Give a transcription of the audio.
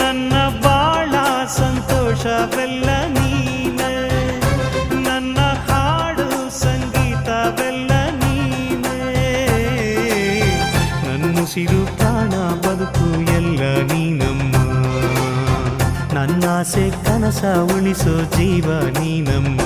ನನ್ನ ಬಾಳ ಸಂತೋಷವೆಲ್ಲ ನೀನೆ, ನನ್ನ ಹಾಡು ಸಂಗೀತವೆಲ್ಲ ನೀನೆ, ನನ್ನುಸಿರು ಪ್ರಾಣ ಬದುಕು ಎಲ್ಲ ನೀನಮ್ಮ, ನನ್ನಾಸೆ ಕನಸ ಉಳಿಸೋ ಜೀವ ನೀನಮ್ಮ.